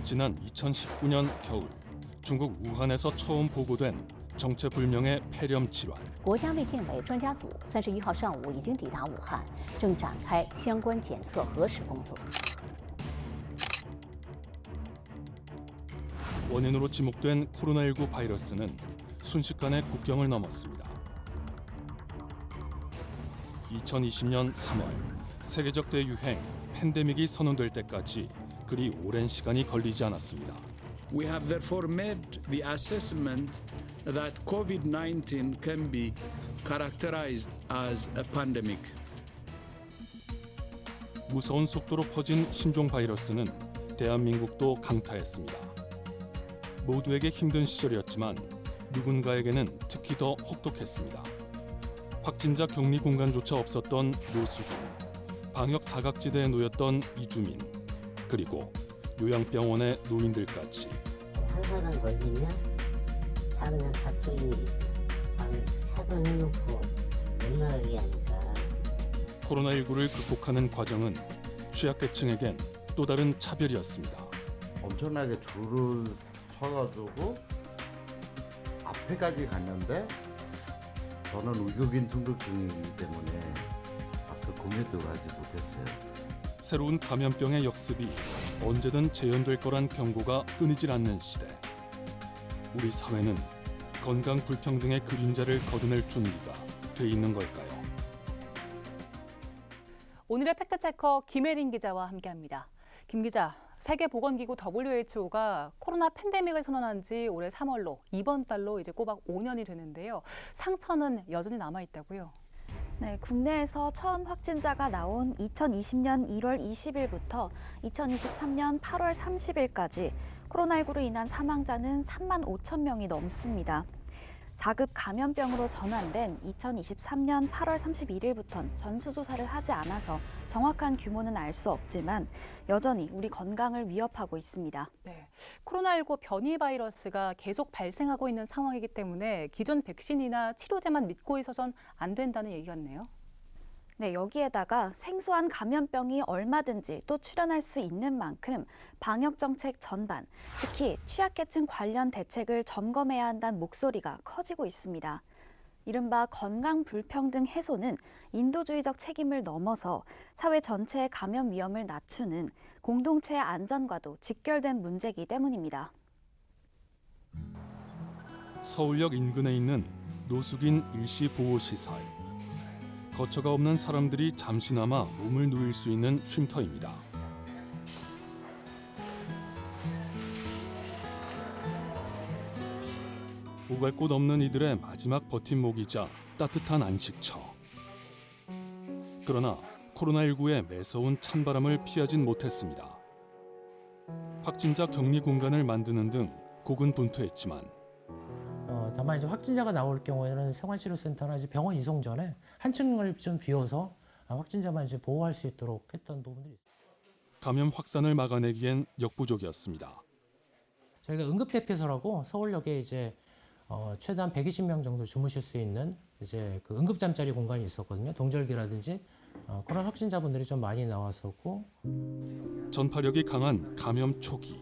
지난 2019년 겨울 중국 우한에서 처음 보고된 정체불명의 폐렴 질환. 国家卫健委专家组31号上午已经抵达武汉，正展开相关检测核实工作。 원인으로 지목된 코로나19 바이러스는 순식간에 국경을 넘었습니다. 2020년 3월 세계적 대유행 팬데믹이 선언될 때까지 그리 오랜 시간이 걸리지 않았습니다. We have therefore made the assessment that COVID-19 can be characterized as a pandemic. 무서운 속도로 퍼진 신종 바이러스는 대한민국도 강타했습니다. 모두에게 힘든 시절이었지만 누군가에게는 특히 더 혹독했습니다. 확진자 격리 공간조차 없었던 노숙인, 방역 사각지대에 놓였던 이주민, 그리고 요양병원의 노인들까지. 한 사람 걸리면 다 그냥 각종 방 차단해놓고 못 나가게 하니까. 코로나19를 극복하는 과정은 취약계층에겐 또 다른 차별이었습니다. 엄청나게 줄을 서가지고 앞에까지 갔는데 저는 의료긴 등록증이기 때문에 마스크 고민도 하지 못했어요. 새로운 감염병의 역습이 언제든 재현될 거란 경고가 끊이질 않는 시대. 우리 사회는 건강 불평등의 그림자를 걷어낼 준비가 돼 있는 걸까요? 오늘의 팩트체커 김혜린 기자와 함께합니다. 김 기자, 세계보건기구 WHO가 코로나 팬데믹을 선언한 지 올해 3월로 이번 달로 이제 꼬박 5년이 되는데요. 상처는 여전히 남아있다고요? 네, 국내에서 처음 확진자가 나온 2020년 1월 20일부터 2023년 8월 30일까지 코로나19로 인한 사망자는 3만 5천 명이 넘습니다. 4급 감염병으로 전환된 2023년 8월 31일부터는 전수조사를 하지 않아서 정확한 규모는 알 수 없지만 여전히 우리 건강을 위협하고 있습니다. 네, 코로나19 변이 바이러스가 계속 발생하고 있는 상황이기 때문에 기존 백신이나 치료제만 믿고 있어선 안 된다는 얘기 같네요. 네, 여기에다가 생소한 감염병이 얼마든지 또 출현할 수 있는 만큼 방역 정책 전반, 특히 취약계층 관련 대책을 점검해야 한다는 목소리가 커지고 있습니다. 이른바 건강 불평등 해소는 인도주의적 책임을 넘어서 사회 전체의 감염 위험을 낮추는 공동체의 안전과도 직결된 문제이기 때문입니다. 서울역 인근에 있는 노숙인 일시보호시설. 거처가 없는 사람들이 잠시나마 몸을 누일 수 있는 쉼터입니다. 오갈 곳 없는 이들의 마지막 버팀목이자 따뜻한 안식처. 그러나 코로나19의 매서운 찬바람을 피하진 못했습니다. 확진자 격리 공간을 만드는 등 고군분투했지만 다만 이제 확진자가 나올 경우에는 생활치료센터나 이제 병원 이송 전에 한 층을 좀 비워서 확진자만 이제 보호할 수 있도록 했던 부분들이 있습니다. 감염 확산을 막아내기엔 역부족이었습니다. 저희가 응급대피소라고 서울역에 이제 최대한 120명 정도 주무실 수 있는 이제 그 응급잠자리 공간이 있었거든요. 동절기라든지 코로나 확진자분들이 좀 많이 나왔었고. 전파력이 강한 감염 초기.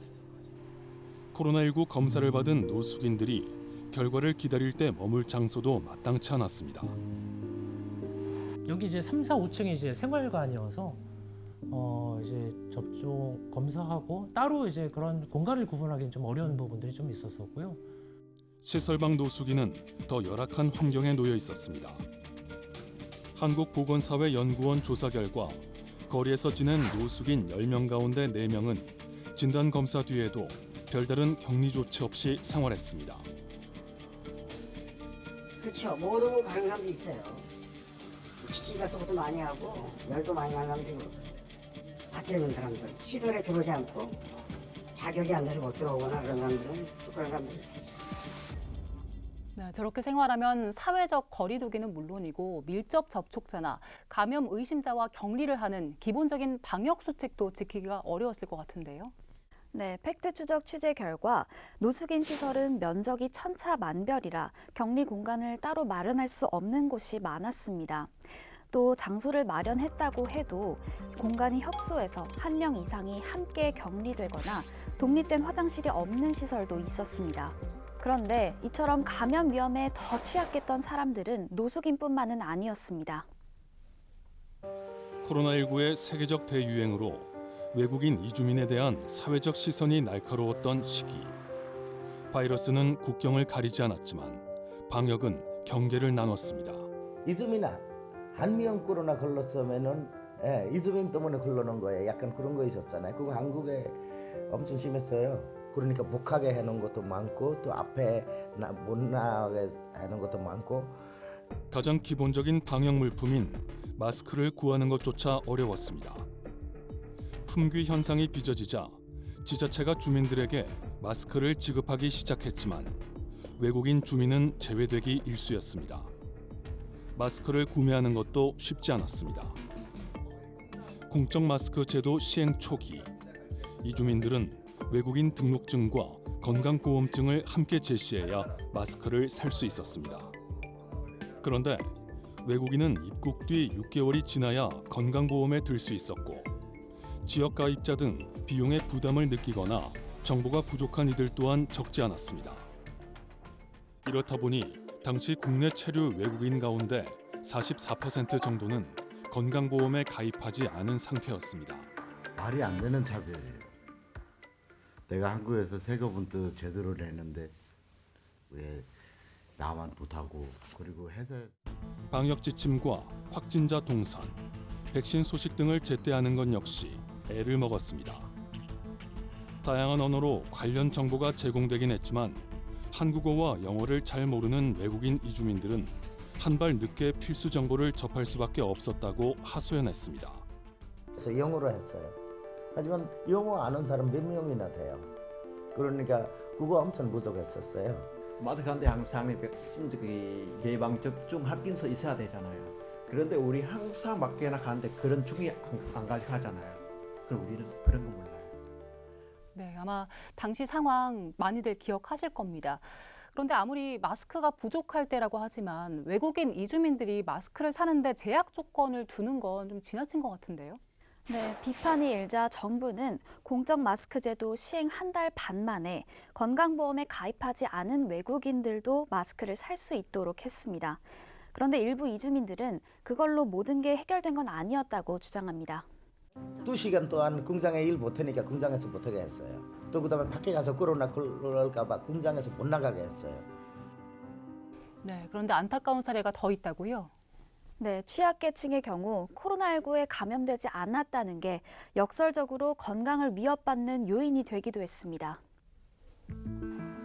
코로나19 검사를 받은 노숙인들이 결과를 기다릴 때 머물 장소도 마땅치 않았습니다. 여기 이제 3, 4, 5층이 이제 생활관이어서 이제 접종 검사하고 따로 이제 그런 공간을 구분하기는 좀 어려운 부분들이 좀 있었었고요. 시설 밖 노숙인은 더 열악한 환경에 놓여 있었습니다. 한국보건사회연구원 조사 결과 거리에서 지낸 노숙인 10명 가운데 4명은 진단검사 뒤에도 별다른 격리 조치 없이 생활했습니다. 그렇죠. 모르고 가는 사람도 있어요. 기침 같은 것도 많이 하고 열도 많이 나는 사람도 밖에 있는 사람들. 시설에 들어오지 않고 자격이 안 돼서 못 들어오거나 그런 사람들은 또 그런 사람들이 있어요. 네, 저렇게 생활하면 사회적 거리두기는 물론이고 밀접 접촉자나 감염 의심자와 격리를 하는 기본적인 방역 수칙도 지키기가 어려웠을 것 같은데요. 네, 팩트 추적 취재 결과 노숙인 시설은 면적이 천차만별이라 격리 공간을 따로 마련할 수 없는 곳이 많았습니다. 또 장소를 마련했다고 해도 공간이 협소해서 1명 이상이 함께 격리되거나 독립된 화장실이 없는 시설도 있었습니다. 그런데 이처럼 감염 위험에 더 취약했던 사람들은 노숙인뿐만은 아니었습니다. 코로나19의 세계적 대유행으로 외국인 이주민에 대한 사회적 시선이 날카로웠던 시기. 바이러스는 국경을 가리지 않았지만 방역은 경계를 나눴습니다. 이주민아, 한 명 코로나 걸렸으면은 이주민 때문에 걸러는 거예요. 약간 그런 거 있었잖아요. 그거 한국에 엄청 심했어요. 그러니까 못 가게 해놓은 것도 많고 또 앞에 못 나가게 해놓은 것도 많고. 가장 기본적인 방역 물품인 마스크를 구하는 것조차 어려웠습니다. 품귀 현상이 빚어지자 지자체가 주민들에게 마스크를 지급하기 시작했지만 외국인 주민은 제외되기 일쑤였습니다. 마스크를 구매하는 것도 쉽지 않았습니다. 공적 마스크 제도 시행 초기, 이주민들은 외국인 등록증과 건강보험증을 함께 제시해야 마스크를 살 수 있었습니다. 그런데 외국인은 입국 뒤 6개월이 지나야 건강보험에 들 수 있었고 지역 가입자 등 비용의 부담을 느끼거나 정보가 부족한 이들 또한 적지 않았습니다. 이렇다 보니 당시 국내 체류 외국인 가운데 44% 정도는 건강보험에 가입하지 않은 상태였습니다. 말이 안 되는 차별이에요. 내가 한국에서 세금도 제대로 내는데 왜 나만 못하고. 그리고 해서 방역 지침과 확진자 동선, 백신 소식 등을 제때하는 것 역시 애를 먹었습니다. 다양한 언어로 관련 정보가 제공되긴 했지만 한국어와 영어를 잘 모르는 외국인 이주민들은 한 발 늦게 필수 정보를 접할 수밖에 없었다고 하소연했습니다. 그래서 영어로 했어요. 하지만 영어 아는 사람 몇 명이나 돼요. 그러니까 그거 엄청 부족했었어요. 마트 가는데 항상 백신 예방 접종 확인서 있어야 되잖아요. 그런데 우리 항상 마트나 가는데 그런 종이 안 가져가잖아요. 그럼 우리는 그런 거 몰라요. 네, 아마 당시 상황 많이들 기억하실 겁니다. 그런데 아무리 마스크가 부족할 때라고 하지만 외국인 이주민들이 마스크를 사는데 제약 조건을 두는 건 좀 지나친 것 같은데요? 네, 비판이 일자 정부는 공적 마스크 제도 시행 한 달 반 만에 건강보험에 가입하지 않은 외국인들도 마스크를 살 수 있도록 했습니다. 그런데 일부 이주민들은 그걸로 모든 게 해결된 건 아니었다고 주장합니다. 2시간 동안 공장에 일 못하니까 공장에서 못하게 했어요. 또 그다음에 밖에 가서 코로나 걸릴까 봐 공장에서 못 나가게 했어요. 네, 그런데 안타까운 사례가 더 있다고요? 네, 취약계층의 경우 코로나19에 감염되지 않았다는 게 역설적으로 건강을 위협받는 요인이 되기도 했습니다.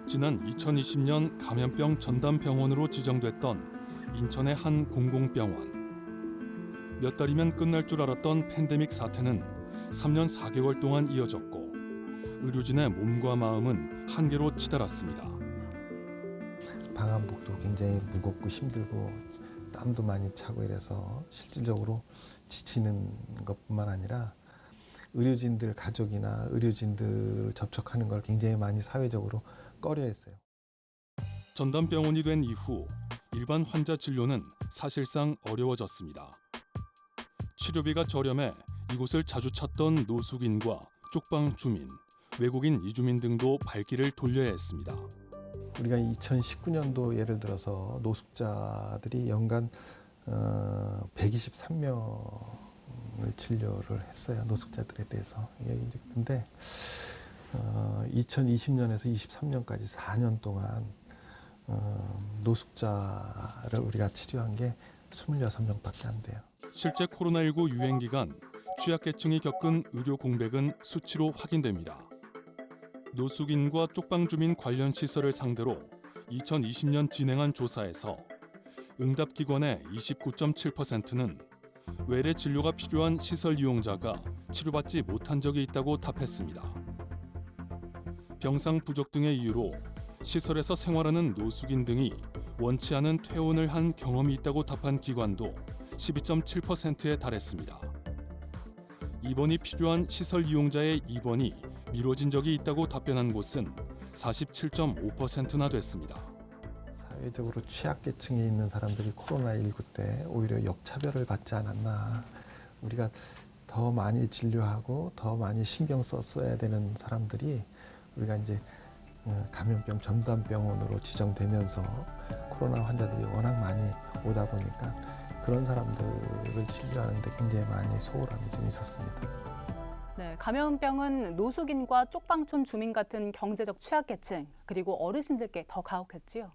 지난 2020년 감염병 전담병원으로 지정됐던 인천의 한 공공병원. 몇 달이면 끝날 줄 알았던 팬데믹 사태는 3년 4개월 동안 이어졌고 의료진의 몸과 마음은 한계로 치달았습니다. 방한복도 굉장히 무겁고 힘들고 땀도 많이 차고 이래서 실질적으로 지치는 것뿐만 아니라 의료진들 가족이나 의료진들 접촉하는 걸 굉장히 많이 사회적으로 꺼려했어요. 전담병원이 된 이후 일반 환자 진료는 사실상 어려워졌습니다. 치료비가 저렴해 이곳을 자주 찾던 노숙인과 쪽방 주민, 외국인 이주민 등도 발길을 돌려야 했습니다. 우리가 2019년도 예를 들어서 노숙자들이 연간 123명을 진료를 했어요. 노숙자들에 대해서. 근데 2020년에서 23년까지 4년 동안 노숙자를 우리가 치료한 게 26명밖에 안 돼요. 실제 코로나19 유행 기간 취약계층이 겪은 의료 공백은 수치로 확인됩니다. 노숙인과 쪽방 주민 관련 시설을 상대로 2020년 진행한 조사에서 응답 기관의 29.7%는 외래 진료가 필요한 시설 이용자가 치료받지 못한 적이 있다고 답했습니다. 병상 부족 등의 이유로 시설에서 생활하는 노숙인 등이 원치 않은 퇴원을 한 경험이 있다고 답한 기관도 12.7%에 달했습니다. 입원이 필요한 시설 이용자의 입원이 미뤄진 적이 있다고 답변한 곳은 47.5%나 됐습니다. 사회적으로 취약계층에 있는 사람들이 코로나19 때 오히려 역차별을 받지 않았나. 우리가 더 많이 진료하고 더 많이 신경 써야 되는 사람들이 우리가 이제 감염병 전담병원으로 지정되면서 코로나 환자들이 워낙 많이 오다 보니까 그런 사람들을 진료하는 데 굉장히 많이 소홀함이 좀 있었습니다. 네, 감염병은 노숙인과 쪽방촌 주민 같은 경제적 취약계층 그리고 어르신들께 더 가혹했지요.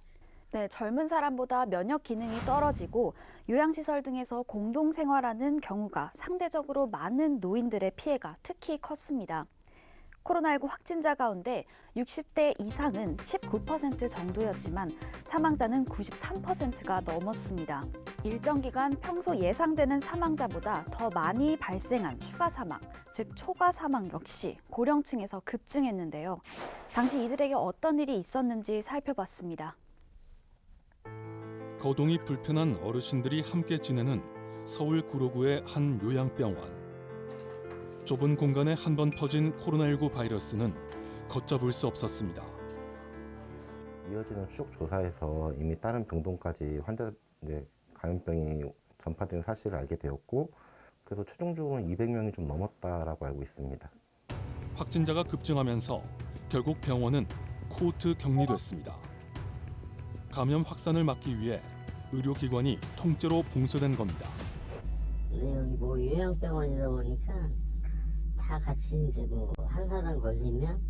네, 젊은 사람보다 면역 기능이 떨어지고 요양시설 등에서 공동 생활하는 경우가 상대적으로 많은 노인들의 피해가 특히 컸습니다. 코로나19 확진자 가운데 60대 이상은 19% 정도였지만 사망자는 93%가 넘었습니다. 일정 기간 평소 예상되는 사망자보다 더 많이 발생한 추가 사망, 즉 초과 사망 역시 고령층에서 급증했는데요. 당시 이들에게 어떤 일이 있었는지 살펴봤습니다. 거동이 불편한 어르신들이 함께 지내는 서울 구로구의 한 요양병원. 좁은 공간에 한 번 퍼진 코로나19 바이러스는 걷잡을 수 없었습니다. 이어지는 추적 조사에서 이미 다른 병동까지 감염병이 전파된 사실을 알게 되었고, 그래서 최종적으로는 200명이 좀 넘었다라고 알고 있습니다. 확진자가 급증하면서 결국 병원은 코호트 격리됐습니다. 감염 확산을 막기 위해 의료기관이 통째로 봉쇄된 겁니다. 여기 뭐 요양병원이다 보니까 다 같이 이제 뭐 한 사람 걸리면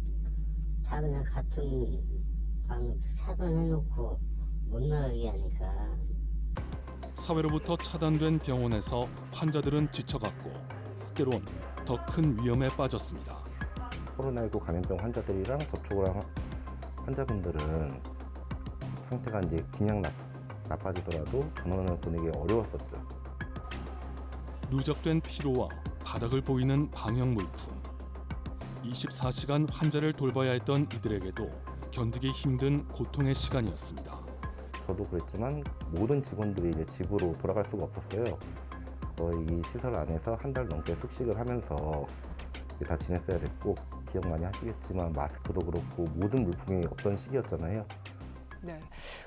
다 그냥 같은 방 차단해놓고 못 나가게 하니까. 사회로부터 차단된 병원에서 환자들은 지쳐갔고 때론 더 큰 위험에 빠졌습니다. 코로나19 감염병 환자들이랑 접촉을 한 환자분들은 상태가 이제 그냥 나빠지더라도 전원을 보내기 어려웠었죠. 누적된 피로와 바닥을 보이는 방역 물품. 24시간 환자를 돌봐야 했던 이들에게도 견디기 힘든 고통의 시간이었습니다. 저도 그랬지만 모든 직원들이 이제 집으로 돌아갈 수가 없었어요. 거의 이 시설 안에서 한 달 넘게 숙식을 하면서 다 지냈어야 됐고, 기억 많이 하시겠지만 마스크도 그렇고 모든 물품이 없던 시기였잖아요. 네,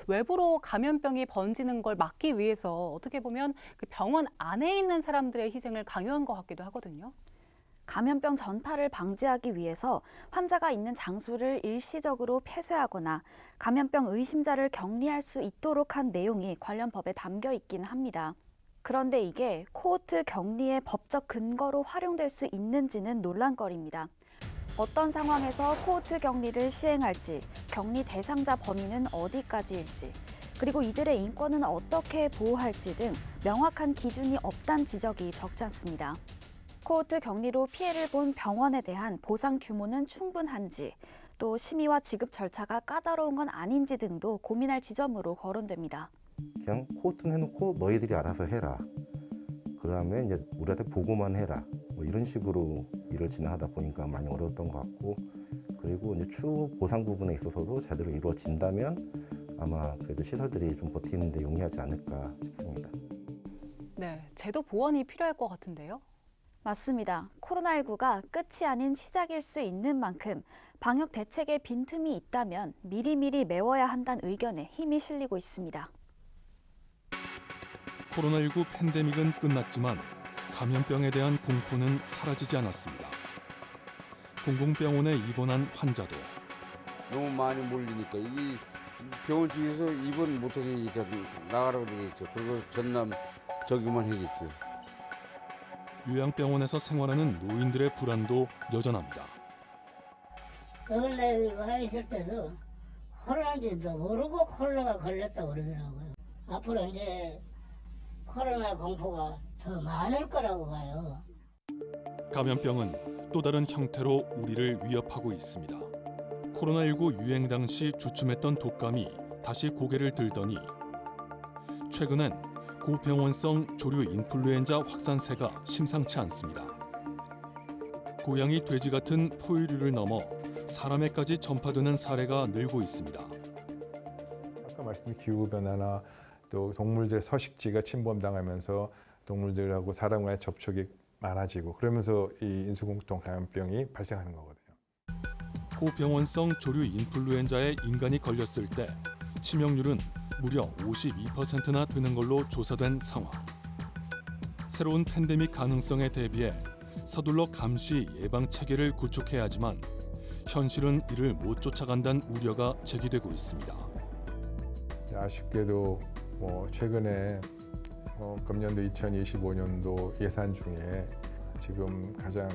외부로 감염병이 번지는 걸 막기 위해서 어떻게 보면 그 병원 안에 있는 사람들의 희생을 강요한 것 같기도 하거든요. 감염병 전파를 방지하기 위해서 환자가 있는 장소를 일시적으로 폐쇄하거나 감염병 의심자를 격리할 수 있도록 한 내용이 관련 법에 담겨 있긴 합니다. 그런데 이게 코호트 격리의 법적 근거로 활용될 수 있는지는 논란거리입니다. 어떤 상황에서 코호트 격리를 시행할지, 격리 대상자 범위는 어디까지일지, 그리고 이들의 인권은 어떻게 보호할지 등 명확한 기준이 없다는 지적이 적지 않습니다. 코호트 격리로 피해를 본 병원에 대한 보상 규모는 충분한지, 또 심의와 지급 절차가 까다로운 건 아닌지 등도 고민할 지점으로 거론됩니다. 그냥 코호트는 해놓고 너희들이 알아서 해라. 그다음에 이제 우리한테 보고만 해라. 뭐 이런 식으로 일을 진행하다 보니까 많이 어려웠던 것 같고, 그리고 이제 추후 보상 부분에 있어서도 제대로 이루어진다면 아마 그래도 시설들이 좀 버티는 데 용이하지 않을까 싶습니다. 네, 제도 보완이 필요할 것 같은데요. 맞습니다. 코로나19가 끝이 아닌 시작일 수 있는 만큼 방역 대책에 빈틈이 있다면 미리미리 메워야 한다는 의견에 힘이 실리고 있습니다. 코로나19 팬데믹은 끝났지만 감염병에 대한 공포는 사라지지 않았습니다. 공공병원에 입원한 환자도 너무 많이 몰리니까 이 병원 측에서 입원 못하게 나가라고 그러겠죠. 그리고 전남 저기만 해겠죠. 요양병원에서 생활하는 노인들의 불안도 여전합니다. 원래 와 있을 때도 코로나인지도 모르고 코로나가 걸렸다고 그러더라고요. 앞으로 이제 코로나 공포가 더 많을 거라고 봐요. 감염병은 또 다른 형태로 우리를 위협하고 있습니다. 코로나19 유행 당시 주춤했던 독감이 다시 고개를 들더니 최근엔 고병원성 조류 인플루엔자 확산세가 심상치 않습니다. 고양이, 돼지 같은 포유류를 넘어 사람에까지 전파되는 사례가 늘고 있습니다. 아까 말씀드린 기후변화나 또 동물들 서식지가 침범당하면서 동물들하고 사람과의 접촉이 많아지고 그러면서 이 인수공통 감염병이 발생하는 거거든요. 고병원성 조류 인플루엔자에 인간이 걸렸을 때 치명률은 무려 52%나 되는 걸로 조사된 상황. 새로운 팬데믹 가능성에 대비해 서둘러 감시 예방 체계를 구축해야 하지만 현실은 이를 못 쫓아간다는 우려가 제기되고 있습니다. 아쉽게도 최근에 금년도 2025년도 예산 중에 지금 가장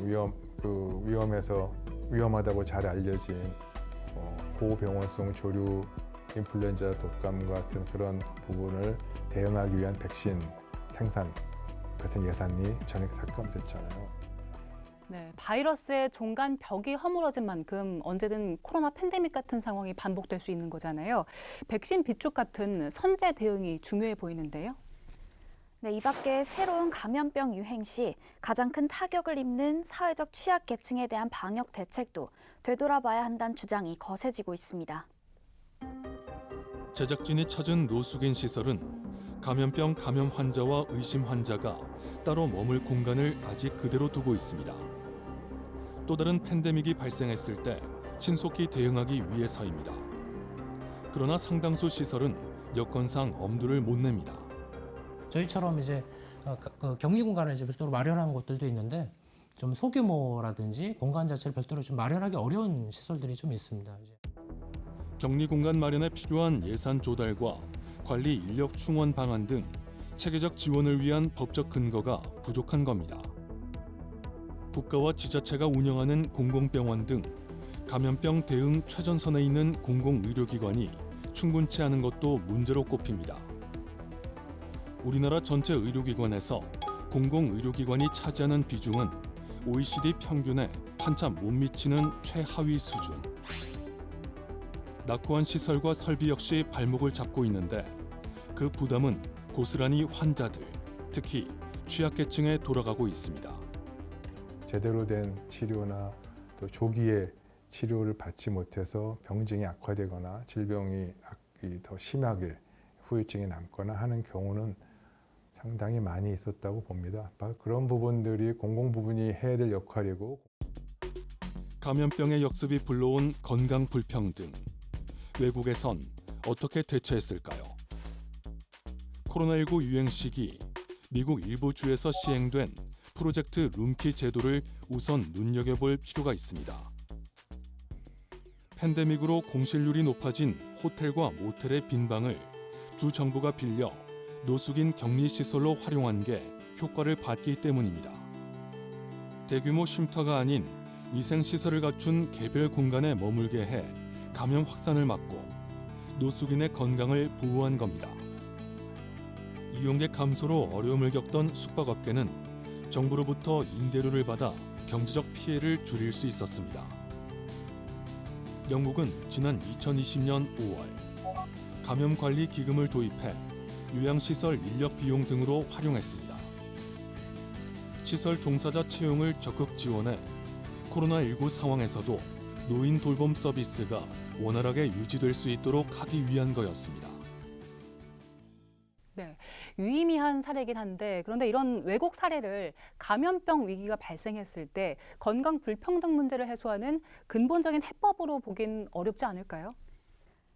위험하다고 잘 알려진 고병원성 조류 인플루엔자 독감 같은 그런 부분을 대응하기 위한 백신 생산 같은 예산이 전액 삭감됐잖아요. 네, 바이러스의 종간 벽이 허물어진 만큼 언제든 코로나 팬데믹 같은 상황이 반복될 수 있는 거잖아요. 백신 비축 같은 선제 대응이 중요해 보이는데요. 네, 이 밖에 새로운 감염병 유행 시 가장 큰 타격을 입는 사회적 취약계층에 대한 방역 대책도 되돌아봐야 한다는 주장이 거세지고 있습니다. 제작진이 찾은 노숙인 시설은 감염병 감염 환자와 의심 환자가 따로 머물 공간을 아직 그대로 두고 있습니다. 또 다른 팬데믹이 발생했을 때 신속히 대응하기 위해서입니다. 그러나 상당수 시설은 여건상 엄두를 못 냅니다. 저희처럼 이제 격리 공간을 이제 별도로 마련한 곳들도 있는데 좀 소규모라든지 공간 자체를 별도로 좀 마련하기 어려운 시설들이 좀 있습니다. 격리 공간 마련에 필요한 예산 조달과 관리 인력 충원 방안 등 체계적 지원을 위한 법적 근거가 부족한 겁니다. 국가와 지자체가 운영하는 공공병원 등 감염병 대응 최전선에 있는 공공의료기관이 충분치 않은 것도 문제로 꼽힙니다. 우리나라 전체 의료기관에서 공공의료기관이 차지하는 비중은 OECD 평균에 한참 못 미치는 최하위 수준. 낙후한 시설과 설비 역시 발목을 잡고 있는데 그 부담은 고스란히 환자들, 특히 취약계층에 돌아가고 있습니다. 제대로 된 치료나 또 조기에 치료를 받지 못해서 병증이 악화되거나 질병이 더 심하게 후유증이 남거나 하는 경우는 상당히 많이 있었다고 봅니다. 그런 부분들이 공공 부분이 해야 될 역할이고. 감염병의 역습이 불러온 건강 불평등. 외국에선 어떻게 대처했을까요? 코로나19 유행 시기 미국 일부 주에서 시행된 프로젝트 룸키 제도를 우선 눈여겨볼 필요가 있습니다. 팬데믹으로 공실률이 높아진 호텔과 모텔의 빈 방을 주 정부가 빌려 노숙인 격리시설로 활용한 게 효과를 봤기 때문입니다. 대규모 쉼터가 아닌 위생시설을 갖춘 개별 공간에 머물게 해 감염 확산을 막고 노숙인의 건강을 보호한 겁니다. 이용객 감소로 어려움을 겪던 숙박업계는 정부로부터 임대료를 받아 경제적 피해를 줄일 수 있었습니다. 영국은 지난 2020년 5월 감염관리기금을 도입해 요양시설 인력 비용 등으로 활용했습니다. 시설 종사자 채용을 적극 지원해 코로나19 상황에서도 노인 돌봄 서비스가 원활하게 유지될 수 있도록 하기 위한 거였습니다. 네, 유의미한 사례이긴 한데 그런데 이런 외국 사례를 감염병 위기가 발생했을 때 건강 불평등 문제를 해소하는 근본적인 해법으로 보긴 어렵지 않을까요?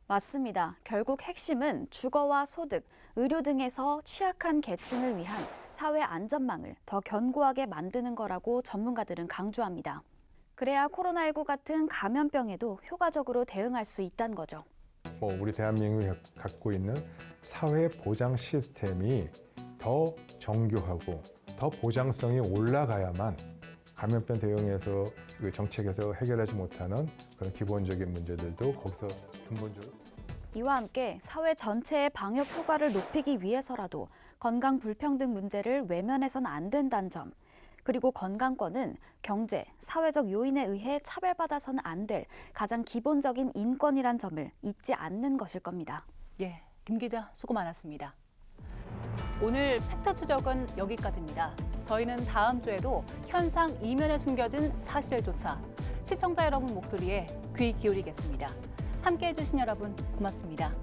맞습니다. 결국 핵심은 주거와 소득, 의료 등에서 취약한 계층을 위한 사회 안전망을 더 견고하게 만드는 거라고 전문가들은 강조합니다. 그래야 코로나19 같은 감염병에도 효과적으로 대응할 수 있다는 거죠. 우리 대한민국이 갖고 있는 사회 보장 시스템이 더 정교하고 더 보장성이 올라가야만 감염병 대응에서 정책에서 해결하지 못하는 그런 기본적인 문제들도 거기서 근본적으로. 이와 함께 사회 전체의 방역 효과를 높이기 위해서라도 건강 불평등 문제를 외면해서는 안 된다는 점, 그리고 건강권은 경제, 사회적 요인에 의해 차별받아서는 안 될 가장 기본적인 인권이란 점을 잊지 않는 것일 겁니다. 예, 김 기자 수고 많았습니다. 오늘 팩트 추적은 여기까지입니다. 저희는 다음 주에도 현상 이면에 숨겨진 사실을 쫓아 시청자 여러분 목소리에 귀 기울이겠습니다. 함께해 주신 여러분 고맙습니다.